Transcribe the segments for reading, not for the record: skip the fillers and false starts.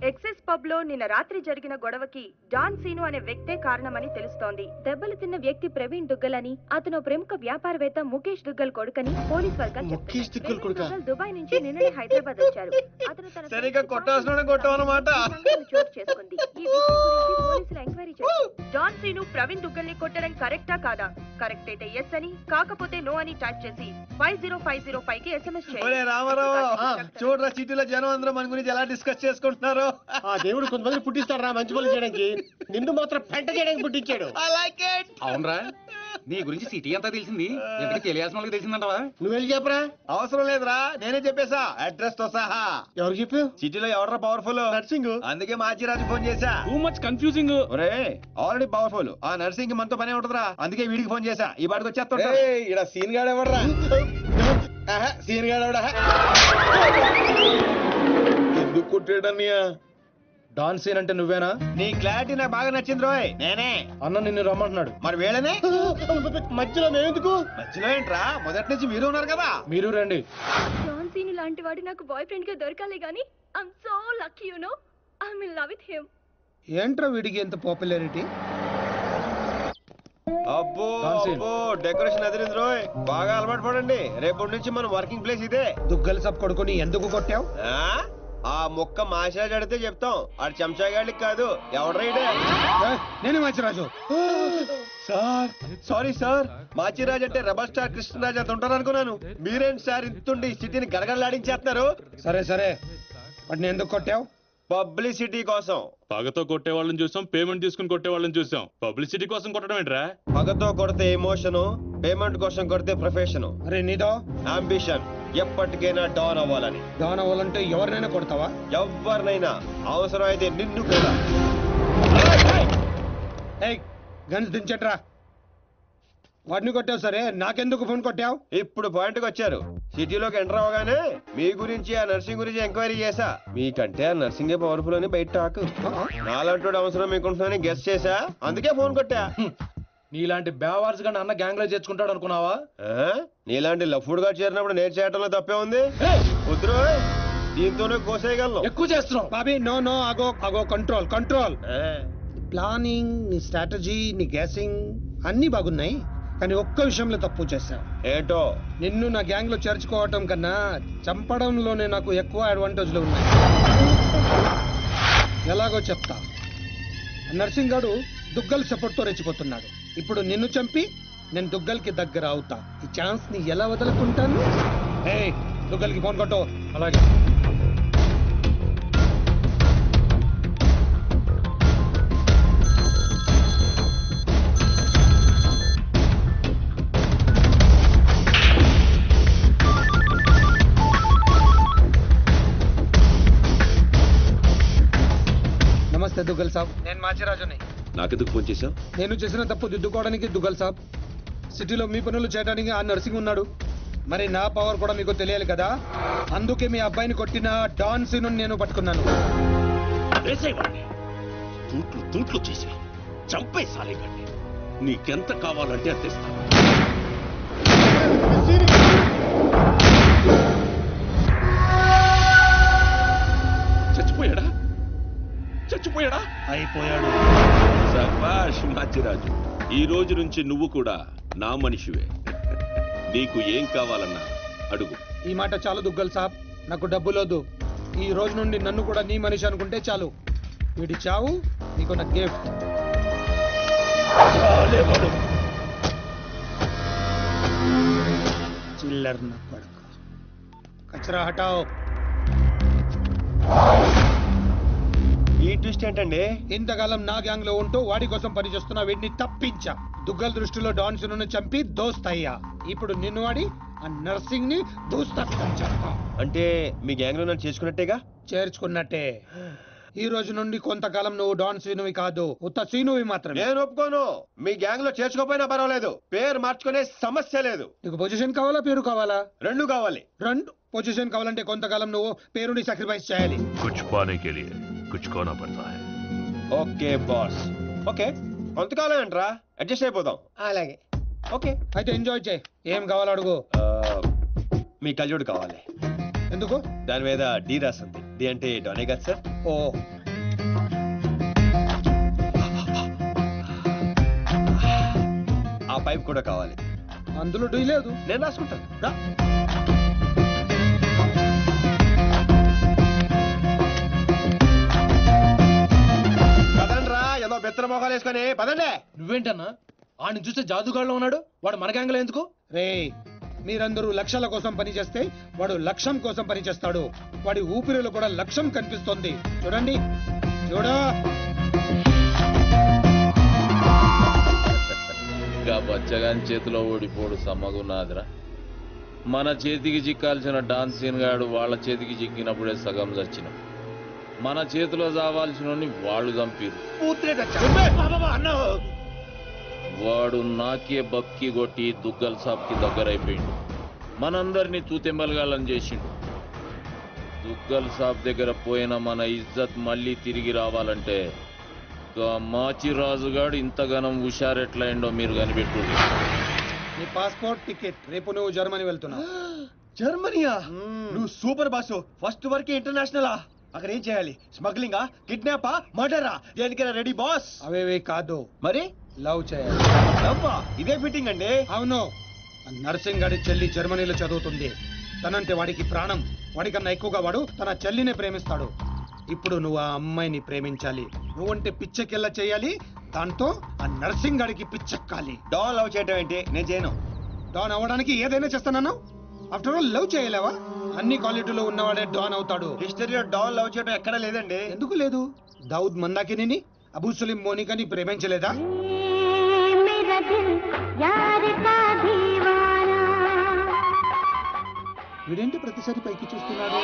Excess pub లో నిన్న రాత్రి జరిగిన గొడవకి డాన్ సీను అనే వ్యక్తే కారణమని తెలుస్తోంది. దెబ్బలు తిన్న వ్యక్తి ప్రవీణ్ దుగ్గల్ అని, అతను ప్రముఖ వ్యాపారవేత్త ముఖేష్ దుగ్గల్ కొడుకని పోలీస్ వర్గాలు చెప్తున్నారు. దుబాయ్ నుంచి నిన్ననే హైదరాబాద్ వచ్చారు. అతను తన చోటు చేసుకుంది. ఈ విషయం గురించి పోలీసులు ఎంక్వైరీ చేశారు. డాన్ సీను ప్రవీణ్ దుగ్గల్ ని కొట్టడం కరెక్టా కాదా? కరెక్ట్ అయితే ఎస్ అని, కాకపోతే నో అని టైప్ చేసి 50505 కి SMS చేయండి. చూడరా సిటీలో జనం అందరూ మన గురించి ఎలా డిస్కస్ చేసుకుంటున్నారు. ఆ దేవుడు కొంతమంది పుట్టిస్తాడు రా మంచి పనులు చేయడానికి, నిన్ను మాత్రం పెంట చేయడానికి పుట్టించాడు. అవునరా నీ గురించి సిటీ అంతా తెలిసింది, ఎందుకు తెలియాల్సిన వాళ్ళకి తెలిసిందంటవా? నువ్వు వెళ్ళి చెప్పరా. అవసరం లేదురా, నేనే చెప్పేశా అడ్రస్ తో సహా. ఎవరు చెప్పావు? సిటీలో ఎవడరా పవర్ఫుల్? నర్సింగ్. అందుకే మాచిరాజు ఫోన్ చేశా. Too much confusing. ఒరే ఆల్రెడీ పవర్ఫుల్, ఆ నర్సింగ్ మనతో పనే ఉంటదిరా, అందుకే వీడికి ఫోన్ చేశా. ఈ బాడికి వచ్చేస్తా. ఇక్కడ సీన్ గాడు ఎవడరా? సీన్ గాడు ఎవడా? ఎందుకు కొట్టాడన్నయ్య? డాన్ సీన్ అంటే నువ్వేనా? నీ క్లారిటీ నాకు బాగా నచ్చింది రోయ్. నేనే. అన్న నిన్ను రమ్మంటున్నాడు. మరి వేళనే మధ్యలో మేమెందుకు? మధ్యలో ఏంట్రా, మొదటి నుంచి మీరు ఉన్నారు కదా. మీరు రండి. డాన్ సీను లాంటి వాడు నాకు బాయ్ ఫ్రెండ్ గా దొరకాలి గానీ I'm so lucky you know. I'm in love with him. ఏంట్రా వీడికి ఎంత పాపులారిటీ? అబ్బో అబ్బో డెకరేషన్ అదిరింది రోయ్, బాగా అలవాటు పడండి. రేపటి నుంచి మన వర్కింగ్ ప్లేస్ ఇదే. దుగ్గల సబ్ కొడుకుని ఎందుకు కొట్టావు? ఆ మొక్క మాషాజ్ అడితే చెప్తాం, ఆడు చెంచాగాడికి కాదు. ఎవడ్రైడే? నేనే Machiraju. Sir sorry sir, Machiraj అంటే రెబల్ స్టార్ కృష్ణరాజ్ అంత ఉంటారు అనుకున్నాను. మీరేంటి సార్ ఇంతుండి సిటీని గడగడలాడించేస్తున్నారు? సరే సరే, వాటిని ఎందుకు కొట్టావు? పబ్లిసిటీ కోసం. పగతో కొట్టే వాళ్ళని చూసాం, పేమెంట్ తీసుకుని కొట్టే వాళ్ళని చూసాం. పబ్లిసిటీ కోసం కొట్టడం ఏంట్రా? పగతో కొడితే ఎమోషను, పేమెంట్ కోసం కొడితే ప్రొఫెషను. అరే నీదో అంబిషన్ ఎప్పటికైనా డాన్ అవ్వాలని. డాన్ అవ్వాలంటే ఎవరినైనా కొడతావా? ఎవరినైనా, అవసరం అయితే నిన్ను కూడా. గన్స్ దించట్రా. వాడిని కొట్టావు సరే, నాకెందుకు ఫోన్ కొట్టావు? ఇప్పుడు పాయింట్ కి వచ్చారు. సిటీలోకి ఎంటర్ అవగానే మీ గురించి ఆ నర్సింగ్ గురించి ఎంక్వైరీ చేశా. మీకంటే ఆ నర్సింగే పవర్ఫుల్ అని బయట టాక్. నాలంటోడు అవసరం మీకుంటుందని గెస్ చేశా, అందుకే ఫోన్ కొట్టా. నీలాంటి బేవార్స్ గాని అన్న గ్యాంగ్ లో చేర్చుకుంటాడు అనుకున్నావా? నీలాంటి లఫ్డ్ గా చేరినప్పుడు నేను చేయటంలో తప్పే ఉంది. వద్దురో, దీంతోనే కోసేయగలను. ఎక్కువ చేస్తున్నావు బాబీ. నో నో, అగో అగో, కంట్రోల్ కంట్రోల్. ప్లానింగ్, నీ స్ట్రాటజీ, నీ గ్యాసింగ్ అన్ని బాగున్నాయి, కానీ ఒక్క విషయంలో తప్పు చేశావు. ఏంటో? నిన్ను నా గ్యాంగ్ లో చేర్చుకోవటం కన్నా చంపడంలోనే నాకు ఎక్కువ అడ్వాంటేజ్లు ఉన్నాయి. ఎలాగో చెప్తా. నర్సింగ్ గాడు దుగ్గల్ సపోర్ట్ తో రెచ్చిపోతున్నాడు. ఇప్పుడు నిన్ను చంపి నేను దుగ్గల్ కి దగ్గర అవుతా. ఈ ఛాన్స్ ని ఎలా వదులుకుంటాను? దుగ్గల్ కి ఫోన్ కొట్టు. అలాగే. నమస్తే దుగ్గల్ సాబ్, నేను మాచిరాజుని. నాకెందుకు ఫోన్ చేశావు? నేను చేసిన తప్పు దిద్దుకోవడానికి దుగ్గల్ సాబ్, సిటీలో మీ పనులు చేయడానికి ఆ నర్సింగ్ ఉన్నాడు. మరి నా పవర్ కూడా మీకు తెలియాలి కదా, అందుకే మీ అబ్బాయిని కొట్టిన డాన్ సీను నేను పట్టుకున్నాను. తూట్లు చేసి చంపే సాలేకండి, నీకెంత కావాలంటే అంత ఇస్తాను. చచ్చిపోయాడా? చచ్చిపోయాడా? అయిపోయాడు. శభాష్ మాచిరాజు, ఈ రోజు నుంచి నువ్వు కూడా నా మనిషివే. నీకు ఏం కావాలన్నా అడుగు. ఈ మాట చాలు దుగ్గల్ సాబ్, నాకు డబ్బులోదు. ఈ రోజు నుండి నన్ను కూడా నీ మనిషి అనుకుంటే చాలు. వీడి చావు నీకు నా గిఫ్ట్. చిల్లర్ నా కొడుకు. కచరా హటాओ. ఈ ట్విస్ట్ ఏంటండి? ఇంతకాలం నా గ్యాంగ్ లో ఉంటూ వాడి కోసం పనిచేస్తున్న వీడిని తప్పించా. దుగ్గల్ దృష్టిలో డాన్ సీనును చంపి దోస్త్ అయ్యా. ఇప్పుడు నిన్ను వాడి ఆ నర్సింగ్ ని దూస్తా. అంటే మీ గ్యాంగ్ లో నన్ను చేసుకున్నట్టేగా? చేర్చుకున్నట్టే. ఈ రోజు నుండి కొంతకాలం నువ్వు డాన్ సీనువి కాదు, ఉత్త సీనువి మాత్రమే. నేను ఒప్పుకోను. మీ గ్యాంగ్ లో చేర్చుకోపోయినా పర్వాలేదు, పేరు మార్చుకునే సమస్య లేదు. నీకు పొజిషన్ కావాలా, పేరు కావాలా? రెండు కావాలి. రెండు. పొజిషన్ కావాలంటే కొంతకాలం నువ్వు పేరుని సాక్రిఫైస్ చేయాలి. कुछ पाने के लिए कुछ खोना पड़ता है. Okay boss. ఓకే, కొంతకాలం ఏంట్రా, అడ్జస్ట్ అయిపోదాం. అలాగే. ఓకే, అయితే ఎంజాయ్ చేయి. ఏం కావాలో అడుగు. మీ కళ్యాణ్ కావాలి. ఎందుకు? దాని మీద డీ రాసింది, పార్టీ అంటే డోనే కదా సార్. ఓ ఆ పైప్ కూడా కావాలి. అందులో డీ లేదు. నేను రాసుకుంటాను. రా. పదండి రా, ఏదో బెత్తర మొఖాలు వేసుకొని పదండి. నువ్వేంటన్నా ఆడిని చూస్తే జాదుగాడులో ఉన్నాడు, వాడు మన గ్యాంగ్లో ఎందుకు? రే మీరందరూ లక్ష్యాల కోసం పనిచేస్తే వాడు లక్ష్యం కోసం పనిచేస్తాడు. వాడి ఊపిరిలో కూడా లక్ష్యం కనిపిస్తోంది. చూడండి చూడా. ఇంకా బచ్చగాని చేతిలో ఓడిపోడు సమ్మగున్నాదిరా. మన చేతికి చిక్కాల్సిన డాన్సీన్ గాడు వాళ్ళ చేతికి చిక్కినప్పుడే సగం చచ్చినాం. మన చేతిలో చావాల్సిన వాళ్ళు చంపిరు. వాడు నాకే బక్కి కొట్టి దుగ్గల్ సాబ్కి దగ్గరైపోయిండు. మనందరినీ తూతెంబలగాళ్ళని చేసిండు. దుగ్గల్ సాబ్ దగ్గర పోయిన మన ఇజ్జత్ మళ్ళీ తిరిగి రావాలంటే మాచిరాజుగాడు ఇంతగానం హుషారెట్లయిండో మీరు కనిపెట్టుర్రి. నీ పాస్పోర్ట్ టికెట్, రేపు నువ్వు జర్మనీ వెళ్తున్నావు. జర్మనీయా? నువ్వు సూపర్ బాసు. ఫస్ట్ వరకు ఇంటర్నేషనలా? అక్కడ ఏం చేయాలి? స్మగ్లింగా, కిడ్నాపా, మర్డరా? దేనికైనా రెడీ బాస్. అవేవే కాదు, మరి లవ్ చేయాలి. అబ్బా, ఇదే ఫిట్టింగ్ అండి. అవును, నర్సింగ్ గాడి చెల్లి జర్మనీలో చదువుతుంది. తనంటే వాడికి ప్రాణం. వాడికన్నా ఎక్కువగా వాడు తన చెల్లినే ప్రేమిస్తాడు. ఇప్పుడు నువ్వు ఆ అమ్మాయిని ప్రేమించాలి. నువ్వంటే పిచ్చెక్కెళ్ళ చేయాలి. దాంతో ఆ నర్సింగ్ గాడికి పిచ్చెక్కాలి. డాన్ లవ్ చేయటం ఏంటి? నేను చేయను. డాన్ అవ్వడానికి ఏదైనా చేస్తానన్నావు. ఆఫ్టర్ ఆల్ లవ్ చేయలేవా? అన్ని క్వాలిటీలో ఉన్నవాడే డాన్ అవుతాడు. హిస్టరీలో డాన్ లవ్ చేయడం ఎక్కడా లేదండి. ఎందుకు లేదు? దావుద్ మందాకిని, అబూ సలీం మోనికాని ప్రేమించలేదా? వీడేంటి ప్రతిసారి పైకి చూస్తున్నాడు?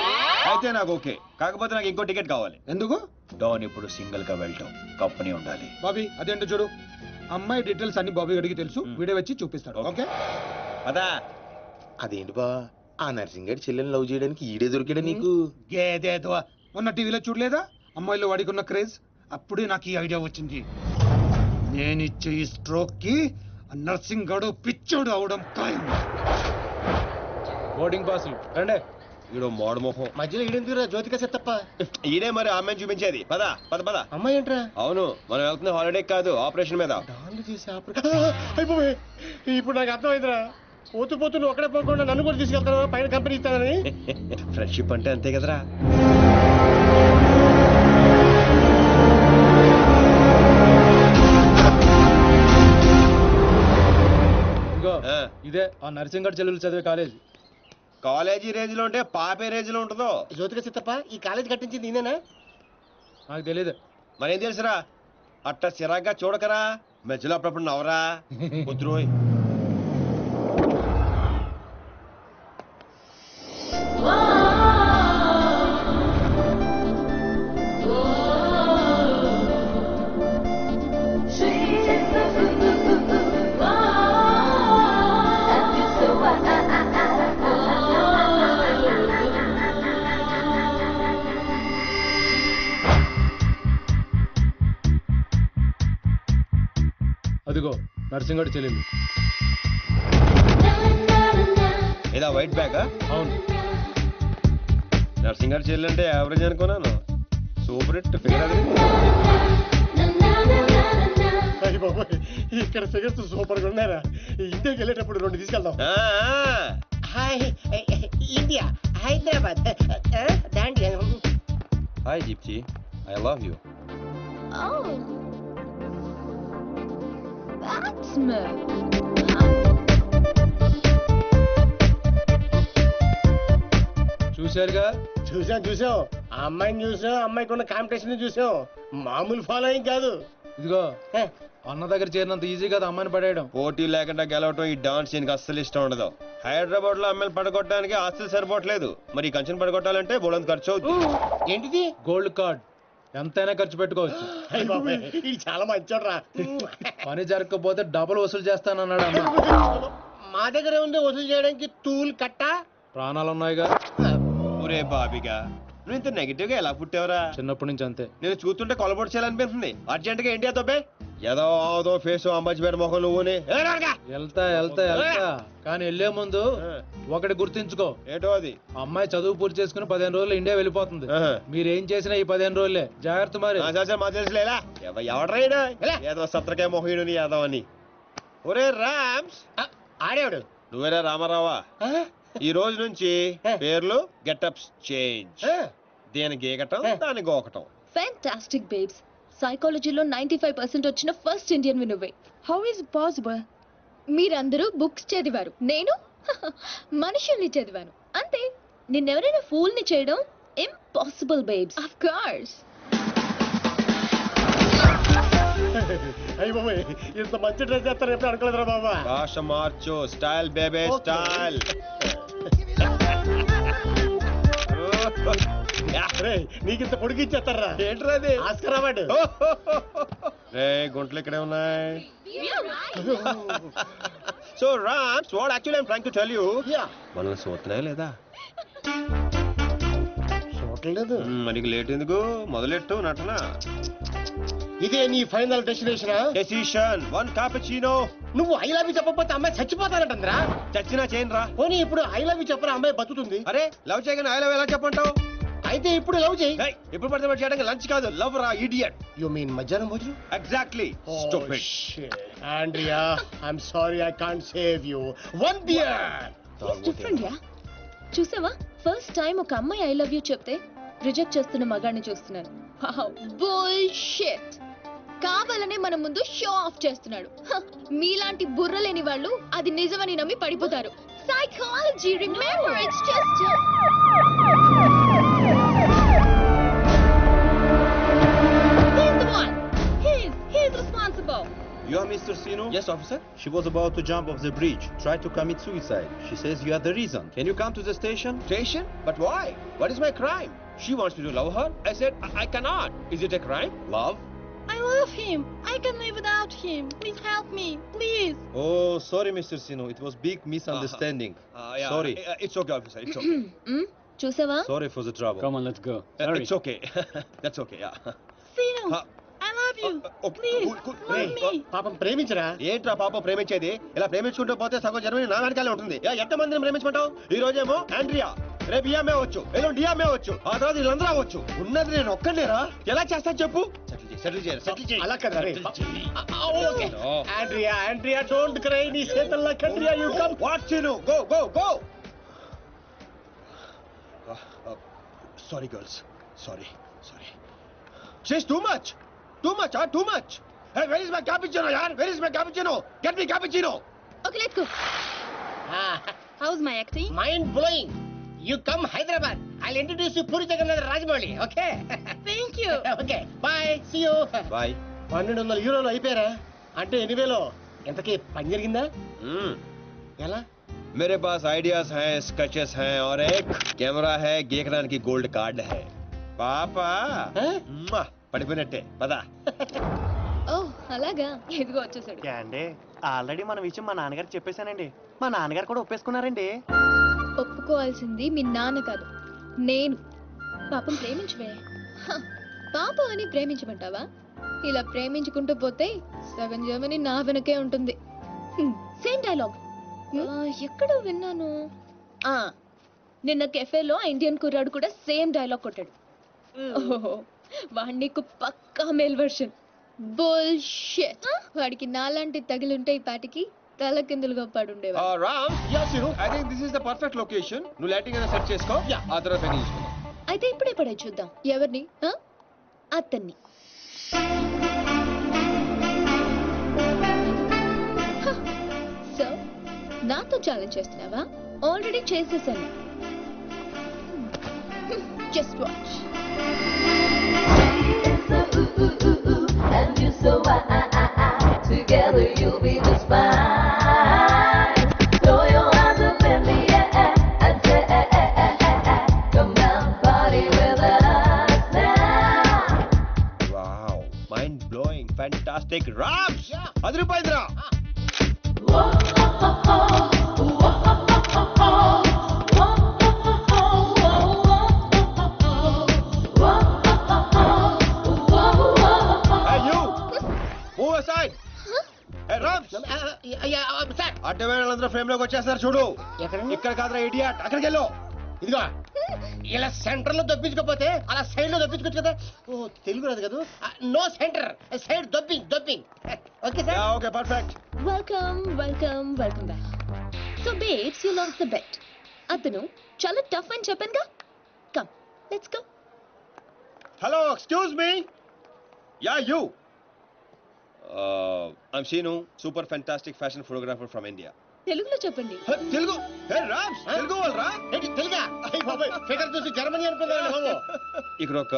అయితే నాకు ఓకే. కాకపోతే నాకు ఇంకో టికెట్ కావాలి. ఎందుకు? డాన్ ఇప్పుడు సింగిల్ గా వెళ్ళటం, కంపెనీ ఉండాలి. బాబీ అదేంటో చూడు. అమ్మాయి డీటెయిల్స్ అన్ని బాబీ గడికి తెలుసు. వీడియో వచ్చి చూపిస్తాడు. ఓకే అదా? అదేంటి బా, ఆ నర్సింగ్ గారి చెల్లెని లవ్ చేయడానికి ఈడే దొరికాడా నీకు? ఏదేదో మొన్న టీవీలో చూడలేదా అమ్మాయిలో వాడికి ఉన్న క్రేజ్? అప్పుడే నాకు ఈ ఐడియా వచ్చింది. నేను ఇచ్చే ఈ స్ట్రోక్ కి నర్సింగ్ గడు పిచ్చోడు అవడం ఖాయం. బోర్డింగ్ పాసులు రండే. ఈడో మోడ మొహం. మధ్యలో ఈడెందుకురా జ్యోతిక సెత్తప్ప? ఈడే మరి అమ్మాయిని చూపించేది. పద పద పద. అమ్మాయి ఏంట్రా? అవును, మనం వెళ్తున్న హాలిడే కాదు, ఆపరేషన్ మీద. డాన్లు చేసి అయిపోయి. ఇప్పుడు నాకు అర్థమైందిరా. పోతూ పోతూ నువ్వు ఒక్కడే పోకుండా నన్ను కూడా తీసుకెళ్తాను, పైన కంపెనీ ఇస్తానని. ఫ్రెండ్షిప్ అంటే అంతే కదరా. ఇగో ఆ. ఇదే ఆ నర్సింగ్ చెల్లెలు చదివే కాలేజ్. కాలేజీ రేంజ్ లో ఉంటే పాపే రేంజ్ లో ఉంటుందో. జ్యోతిక సెత్తప్ప ఈ కాలేజ్ కట్టించింది నేనేనా? నాకు తెలియదు. మరేం తెలుసురా? అట్ట చిరాగ్గా చూడకరా. మధ్యలో అప్పుడప్పుడు నవ్వరా. కుదురోయ్. అదిగో నర్సింగ్ చెల్లెలు. ఏదా వైట్ బ్యాగా? అవును. నర్సింగ్ గారు చెల్లంటే యావరేజ్ అనుకున్నాను. సూపర్ హిట్ ఫిగర్ అది. ఇక్కడ ఫిగర్స్ సూపర్ గా ఉన్నారా? ఇండియాకి వెళ్ళేటప్పుడు 2 తీసుకెళ్దాం. Hi India, Hyderabad. Hi gypsy, I love you. చూశారుగా? చూసాం. ఆ అమ్మాయిని చూసాం, అమ్మాయికి ఉన్న కాంపిటీషన్ చూసాం. మామూలు ఫాలోయింగ్ కాదు. ఇదిగో అన్న దగ్గర చేరినంత ఈజీ కాదు అమ్మాయిని పడేయడం. పోటీ లేకుండా గెలవటం ఈ డాన్స్ సీన్కి అస్సలు ఇష్టం ఉండదు. హైదరాబాద్ లో అమ్మాయిలు పడగొట్టడానికి ఆస్తులు సరిపోవట్లేదు. మరి ఈ కంచెను పడగొట్టాలంటే బోలంత ఖర్చు అవుతుంది. ఏంటిది? Gold card. ఎంతైనా ఖర్చు పెట్టుకోవచ్చు. ఇది చాలా మంచోడ్రా. పని జరగకపోతే డబుల్ వసూలు చేస్తానన్నాడు అన్న. మా దగ్గర ఉంది వసూలు చేయడానికి టూల్ కట్ట. ప్రాణాలు ఉన్నాయిగా. ఒరే బాబిగా, నువ్వు ఇంత నెగిటివ్ గా ఎలా పుట్టావరా? చిన్నప్పటి నుంచి అంతే. నేను చూస్తుంటే కొలబొట్టు చేయాలనిపిస్తుంది. అర్జెంట్ గా ఇండియా తోపే. ఏదో ఆదో ఫేస్ అంబచ్చిపేట మొహం నువ్వుని వెళ్తా కానీ వెళ్లే ముందు ఒకటి గుర్తించుకో. ఏటో అది? అమ్మాయి చదువు పూర్తి చేసుకుని 15 రోజులు ఇండియా వెళ్ళిపోతుంది. మీరేం చేసినా ఈ 15 రోజులే జాగ్రత్త. మరి మా తెలుసులేలా ఎవడ్రైనా ఏదో సత్రకాయ మొహీడు ఏదో అని. ఒరే రామ్స్, ఆడేవాడు నువ్వేరా రామారావా? ఈ రోజు నుంచి పేర్లు గెటప్స్ చేంజ్. దేని గీకటం దాని గోకటం. Fantastic babes. సైకాలజీలో 95% వచ్చిన ఫస్ట్ ఇండియన్ నువ్వే. How is possible? మీరందరూ బుక్స్ చదివారు, నేను మనుషుల్ని చదివాను అంతే. నిన్నెవరైనా ఫూల్ ని చేయడం ఇంపాసిబుల్ బేబ్స్. Of course. అయ్యి బాబాయ్, ఇంత మంచి డ్రెస్ చేస్తారు ఎప్పుడు అనుకోలేదురా బాబా. భాష మార్చు, స్టైల్ బేబీ స్టైల్. నీకింత పొడిగి ఇచ్చేస్తారా? ఏంట్రా అది? Oscar award. రే గుంట్లు ఇక్కడే ఉన్నాయి. So Rams, what actually I am trying to tell you, మనల్ని చూస్తున్నాయా లేదా? చూడలేదు. మనకి లేట్ ఎందుకు? మొదలెట్టు నటన. ఇదే నీ ఫైనల్ డెస్టినేషన్? Decision 1 cappuccino. నువ్వు ఐ లవ్ యూ చెప్పకపోతే అమ్మాయి చచ్చిపోతానంటరా? చచ్చినా చేయను రా. పోనీ ఇప్పుడు ఐ లవ్ యూ చెప్పరా అమ్మాయి బతుకుతుంది? అరే లవ్ చేయగానే ఐ లవ్ ఎలా చెప్పంటావు? అయితే ఇప్పుడు లవ్ చేయి. ఇప్పుడు పడితే చేయడానికి లంచ్ కాదు, లవ్ రా ఇడియట్. యు మీన్ మధ్యాహ్నం భోజనం? Exactly. Stupid. Andrea, I am sorry, I can't save you. 1 beer. Different yeah. చూసావా, ఫస్ట్ టైం ఒక అమ్మాయి ఐ లవ్ యూ చెప్తే రిజెక్ట్ చేస్తున్న మగాడిని చూస్తున్నాను. బుల్షిట్. కావాలనే మన ముందు షో ఆఫ్ చేస్తున్నాడు. మీలాంటి బుర్ర లేని వాళ్ళు అది నిజమని నమ్మి పడిపోతారు. Psychology, remember, it's just he's responsible. You are Mr. Sinu? Yes, officer. She was about to jump off the bridge, tried to commit suicide. She says you are the reason. Can you come to the station? Station? But why? What is my crime? She wants me to love her. I said I cannot. Is it a crime? Love? I love him. I can live without him. Please help me, please. Oh, sorry, Mr. Sinu. It was big misunderstanding. Yeah. Sorry. It's okay, officer. It's okay. చూసావా? Sorry for the trouble. Come on, let's go. It's okay. That's okay. Yeah. Sinu, I love you. Please, love me. పాపం ప్రేమించరా? ఏంట్రా పాపం ప్రేమించేది? ఇలా ప్రేమించుకుంటూ పోతే సగం జన్మని నా వెనకాలే ఉంటుంది. ఎంతమందిని ప్రేమించుకుంటావు? ఈ రోజేమో ఆండ్రియా, రేపు ఈఎంఏ అవచ్చు, ఎల్లుండి డిఎంఏ అవచ్చు, ఆ తర్వాత వీళ్ళందరూ అవచ్చు. ఉన్నది నేను ఒక్కనేరా? ఎలా చేస్తా చెప్పు? సెటిల్ చేయాలి. అలా కదా రే. Okay Andrea, Andrea don't cry. నీ చేతల్లో కండ్రియా. You come. వాట్ చిను? Go. Sorry girls. Sorry. She's too much. Too much. Hey, where is my cappuccino, yaar? Where is my cappuccino? Get me cappuccino. Okay, let's go. How's my acting? Mind blowing. You come Hyderabad. I'll introduce you Puri Jagannath Rajmouli. Okay? Thank you. Okay. Bye. See you. Bye. 1200 యూరోలు అయిపోయారా? అంటే 8,000. ఎంతకీ పని జరిగిందా? ఎలా? मेरे पास ideas हैं, sketches हैं और एक कैमरा है, గీకడానికి గోల్డ్ కార్డ్ है. పాపా పడిపోయినట్టే పదా. ఓ అలాగా, ఇదిగో వచ్చేసాడు. అండి ఆల్రెడీ మన విషయం మా నాన్నగారు చెప్పేశానండి. మా నాన్నగారు కూడా ఒప్పేసుకున్నారండి. ఒప్పుకోవాల్సింది మీ నాన్న కాదు, నేను. పాపం ప్రేమించవే. పాపం అని ప్రేమించమంటావా? ఇలా ప్రేమించుకుంటూ పోతే సగం జర్మనీ నా వెనకే ఉంటుంది. సేమ్ డైలాగ్ ఎక్కడో విన్నాను. నిన్న కెఫేలో ఇండియన్ కుర్రాడు కూడా సేమ్ డైలాగ్ కొట్టాడు. వాడి నీకు పక్కా మేల్ వర్షన్. బుల్షిట్. వాడికి నాలాంటి తగిలుంటే ఈ పాటికి తల కిందులుగా పడుండేవా. Ram, I think this is the perfect location. నువ్వు లైటింగ్ అయినా సెట్ చేసుకో, ఆ తర్వాత పని చూసుకుందాం. అయితే ఇప్పుడే పడే చూద్దాం. ఎవరిని? అతన్ని. సో నాతో ఛాలెంజ్ చేస్తున్నావా? ఆల్రెడీ చేసేసాను. Just watch. Together you'll be just fine. Throw your hands up in the air and say, come on, party with us now. Wow, mind blowing, fantastic. Rams, అదిరిపోయిందిరా. Hey you, move aside. Rams sir అడ్డమైన వాళ్ళందరూ frame లోకి వచ్చేస్తారు చూడు. ఎక్కడ ఇక్కడ కాదురా idiot, అక్కడికి వెళ్ళు. ఇదిగో ఇలా సెంటర్ లో దొప్పించకపోతే అలా సైడ్ లో దొప్పించుకోవచ్చు కదా. ఓ తెలుగు రాదు కదా. No centre, side dropping. Okay sir. Okay perfect. Welcome welcome welcome back. So babes you lost the bet. అతను చాలా టఫ్ అని చెప్పానుగా. Come let's go. Hello excuse me. Yeah you. I'm Seenu, super fantastic fashion photographer from India. తెలుగులో చెప్పండి. తెలుగు? హే రామ్స్, తెలుగు వాళ్ళరా? తెలుగా? బాబాయ్ figure చూసి Germany అనుకున్నాను బాబు. ఇక్కడ ఒక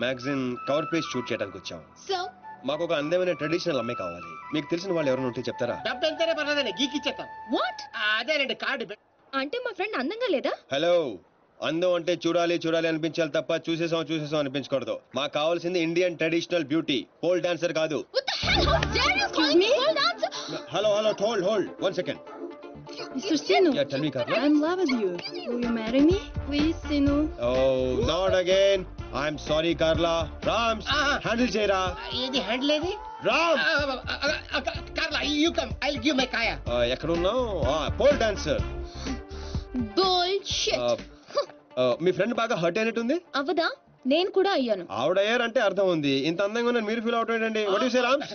మ్యాగజైన్ కవర్ పేజ్ షూట్ చేయడానికి వచ్చాం. సో మాకు ఒక అందమైన ట్రెడిషనల్ అమ్మాయి కావాలి. మీకు తెలిసిన వాళ్ళు ఎవరైనా ఉంటే చెప్తారా? డబ్బు ఎంతైనా పర్లేదండి, గీకి ఇచ్చేస్తాం. వాట్? అదేనండి కార్డు. అంటే మా ఫ్రెండ్ అందంగా లేదా? హలో, అందం అంటే చూడాలి చూడాలి అనిపించాలి తప్ప చూసేసాం అనిపించకూడదు. మాకు కావాల్సింది Indian traditional beauty, pole dancer కాదు. What the hell? How dare you call me pole dancer? Hello hold 1 second. Mr. Sinu, Yeah, tell me, Carla. I'm in love with you. Will you marry me? Please, Sinu. Oh, not again. I'm sorry, Carla. Rams, handle చేయరా. ఏది handle ఏది? Ram. Carla you come, I will give my కాయా. ఎక్కడ ఉన్నావు? Pole dancer. Bullshit. మీ friend బాగా hurt అయినట్టుంది. అవదా? నేను కూడా అయ్యాను. ఆవిడయ్యారంటే అర్థం ఉంది. ఇంత అందంగా ఉన్నాను మీరు ఫీల్ అవుట్ ఏంటండి? What you say Rams?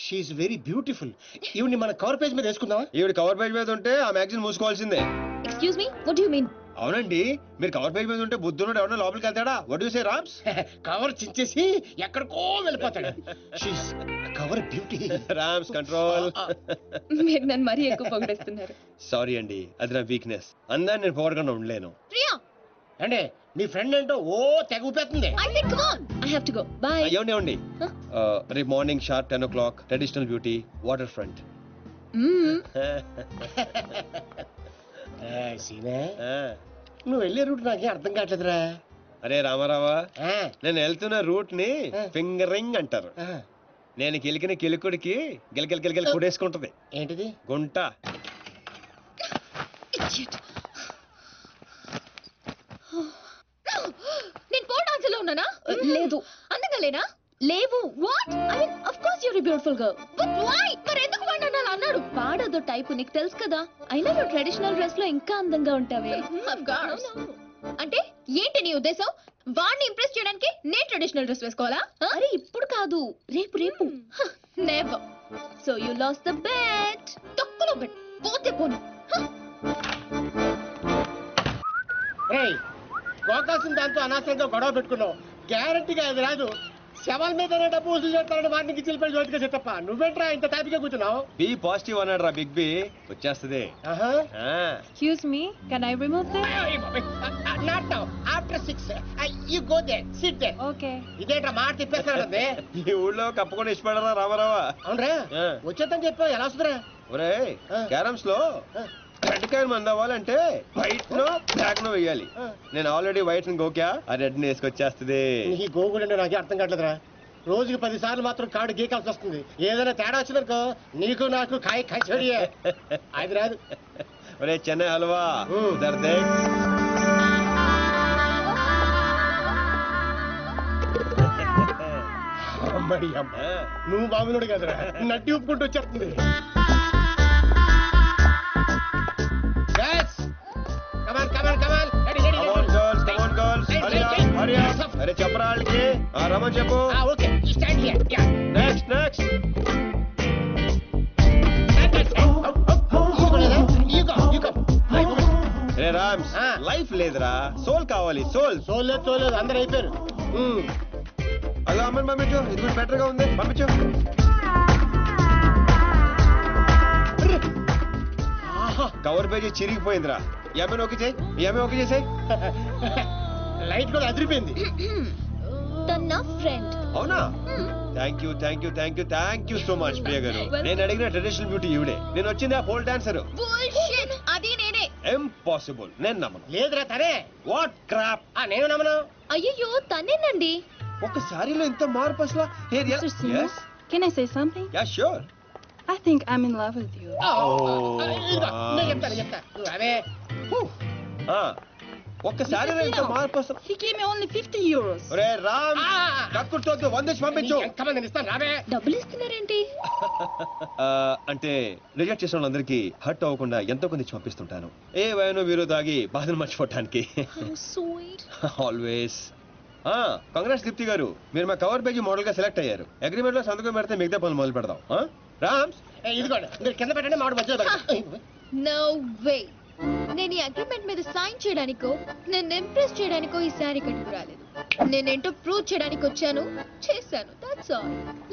She is very beautiful. ఈవిని మన కవర్ పేజ్ మీద వేసుకుందామా? ఈవిడ కవర్ పేజ్ మీద ఉంటే ఆ మ్యాగజైన్ మూసుకోవాల్సిందే. Excuse me, what do you mean? అవునండి, మీరు కవర్ పేజ్ మీద ఉంటే బుద్ధుడు ఎవరైనా లోపలికి వెళ్తాడా? What you say Rams? Cover చించేసి ఎక్కడికో వెళ్ళిపోతాడు. She is cover beauty. Rams control. మీరు నన్ను మరీ ఎక్కువ పొగిడేస్తున్నారు. సారీ అండి, అది నా వీక్నెస్. అందరిని నేను పొగడకుండా ఉండలేను. ప్రియా అంటే మీ ఫ్రెండ్ ఏంటో ఓ తెగ ఊపేస్తుంది. I think come on, I have to go. Bye. ఏమండి రేపు morning sharp 10 o'clock traditional beauty water front. సీనే, నువ్వు వెళ్ళే రూట్ నాకేం అర్థం కావట్లేదురా. అరే రామారావా, నేను వెళ్తున్న రూట్ ని ఫింగరింగ్ అంటారు. నేను కిలికిన కిలుకుడికి గిలగిల కొడేసుకుంటది. ఏంటిది? గుంట. నేను పోల్ డాన్సర్ లో ఉన్నానా? లేదు. అందంగా లేనా? లేవు. What? I mean of course you are a beautiful girl. But why? మరి ఎందుకు వాడు అలా అన్నాడు? వాడదో టైప్, నీకు తెలుసు కదా. అయినా నువ్వు ట్రెడిషనల్ డ్రెస్ లో ఇంకా అందంగా ఉంటావే. Of course. అంటే ఏంటి నీ ఉద్దేశం? వాడిని ఇంప్రెస్ చేయడానికి నేను ట్రెడిషనల్ డ్రెస్ వేసుకోవాలా? అరే ఇప్పుడు కాదు, రేపు. Never. So you lost the bet. తక్కువ బెట్. పోతే పోను. ఏయ్, గోకాల్సిన దాంతో అనవసరంగా గొడవ పెట్టుకున్నావు. గ్యారంటీగా అది రాదు. శవాల మీద డబ్బు వసూలు చేస్తారని వాటికి చిల్లిపడి జోటిగా చెత్తప్ప. నువ్వేంట్రా ఇంత తాపిగా కూర్చున్నావు? బి పాజిటివ్ అన్నాడు రా బిగ్ బి. వచ్చేస్తుంది. Excuse me, can I remove this? Not now. After 6, you go there. Sit there. Okay. ఇదేంట్రా మాట తిప్పేస్తారంటే? ఈ ఊళ్ళో కప్పుకొని ఇష్టపడరా రామారావా? అవునరా, వచ్చేద్దని చెప్పావు. ఎలా వస్తుందిరా? ఒరే, క్యారమ్స్ లో రెడ్ కాయిన్ మంది అవ్వాలంటే వైట్ నో బ్లాక్ నో వేయాలి. నేను ఆల్రెడీ వైట్ గోక్యా, ఆ రెడ్ ని వేసుకొచ్చేస్తుంది. ఈ గోగుడు నాకే అర్థం కావట్లేదురా. రోజుకి 10 సార్లు మాత్రం కార్డు గీకాల్సి వస్తుంది. ఏదైనా తేడా వచ్చిందనుకో నీకు నాకు కాయ కచ్చడియే. అది రాదు. ఒరే చెన్నై హల్వా, దర్దే. అమ్మాయి అమ్మ, నువ్వు బాబునుడు కదరా, నడ్డి ఉప్పుకుంటూ వచ్చేస్తుంది. అరే చెప్పరా వాళ్ళకి. రమన్ చెప్పు. నెక్స్ట్ రే రామ్స్, లైఫ్ లేదురా, సోల్ కావాలి. సోల్ లేదు, అందరు అయిపోయారు. అదో అమ్మని పంపించు, ఇది బెటర్ గా ఉంది, పంపించు. కవర్ పేజీ చిరిగిపోయిందిరా. ఏమైనా ఓకే చేసాయి. లైట్ కూడా అదిరిపోయింది. తన ఫ్రెండ్. అవునా? Thank you so much Priya గారు. నేను అడిగిన ట్రెడిషనల్ బ్యూటీ ఈవిడే. నేను వచ్చింది ఆ పోల్ డాన్సర్. అది నేనే. ఇంపాసిబుల్. నేను నమ్మను. లేదురా తనే. What crop. నేను నమ్మను. అయ్యో తనేనండి. ఒక సారీలో ఇంత మార్పు అసలు. Mr. Sinu, can I say something? Yeah, sure. I think I'm in love with you. నేను చెప్తా. అవే ఒక్కసారి ఇంత మార్పు వస్తుంది. He gave me only 50 euros. ఒరే రామ్, కక్కుర్తోద్దు, 100 ఇచ్చి పంపించు. ఎంతమంది ఇస్తాను రావే. డబ్బులు ఇస్తున్నారేంటి? అంటే రిజెక్ట్ చేసిన వాళ్ళందరికీ హర్ట్ అవ్వకుండా ఎంతో కొంత ఇచ్చి పంపిస్తుంటాను. ఏ వయనో వీరో తాగి బాధను మర్చిపోవటానికి. ఆల్వేస్. కంగ్రాట్స్ దీప్తి గారు, మీరు మా కవర్ పేజీ మోడల్ గా సెలెక్ట్ అయ్యారు. అగ్రిమెంట్ లో సంతకం పెడితే మిగతా పనులు మొదలు పెడదాం. రామ్స్, ఇదిగోండి మీరు కింద పెట్టండి, మామిడి మధ్యలో పెట్టండి. No way. నేను ఈ అగ్రిమెంట్ మీద సైన్ చేయడానికో నేను ఇంప్రెస్ చేయడానికో ఈ శారీ కట్టుకు రాలేదు. నేనేంటో ప్రూవ్ చేయడానికి వచ్చాను, చేశాను. That's all.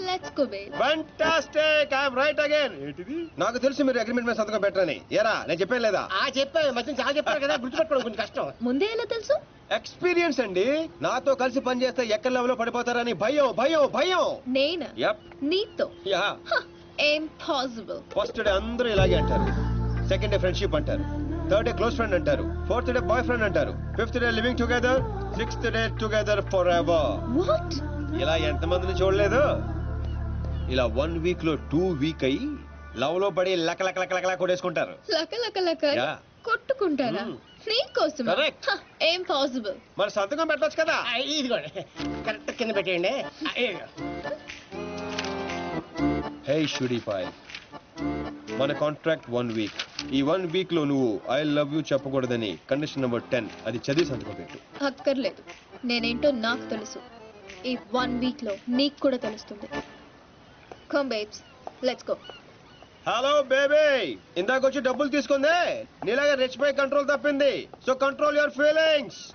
Let's go baby. Fantastic, I am right again. ఏంటిది? నాకు తెలుసు మీరు అగ్రిమెంట్ మీద సంతకం పెట్టరని. ఏరా నేను చెప్పాను లేదా? చెప్పాను, మధ్య చాలా చెప్పారు కదా, గుర్తుపెట్టుకోవడం కొంచెం కష్టం. ముందే ఎలా తెలుసు? ఎక్స్పీరియన్స్ అండి. నాతో కలిసి పని చేస్తే ఎక్కడ లెవెల్లో పడిపోతారని భయం భయం భయం. నేనా? యప్. నీతో? యా. ఇంపాసిబుల్. ఫస్ట్ డే అందరూ ఇలాగే అంటారు, సెకండ్ డే ఫ్రెండ్షిప్ అంటారు, థర్డ్ డే క్లోజ్ ఫ్రెండ్ అంటారు, ఫోర్త్ డే బాయ్ ఫ్రెండ్ అంటారు, fifth day living together, sixth day together for ever. What? ఇలా ఎంతమందిని చూడలేదు? ఇలా 1 వీక్ లో 2 వీక్ అయ్యి లవ్ లో పడి లక లక లక లక కొట్టేసుకుంటారు. లక లక లక కొట్టుకుంటారా? నీకోసం? ఇంపాసిబుల్. మరి సంతకం పెట్టొచ్చు కదా. ఇదిగోండి కరెక్ట్ కింద పెట్టేయండి. హే షుడీపాయ్, మన కాంట్రాక్ట్ 1 వీక్. ఈ 1 వీక్ లో నువ్వు ఐ లవ్ యూ చెప్పకూడదని కండిషన్ నెంబర్ 10 అది చదివి సంతకం పెట్టు. అక్కర్లేదు, నేనేంటో నాకు తెలుసు. ఈ 1 వీక్ లో నీకు కూడా తెలుస్తుంది. Come babes, let's go. Hello baby, ఇందాక వచ్చి డబ్బులు తీసుకుందే నీలాగా రెచ్చిపోయి కంట్రోల్ తప్పింది. So control your feelings.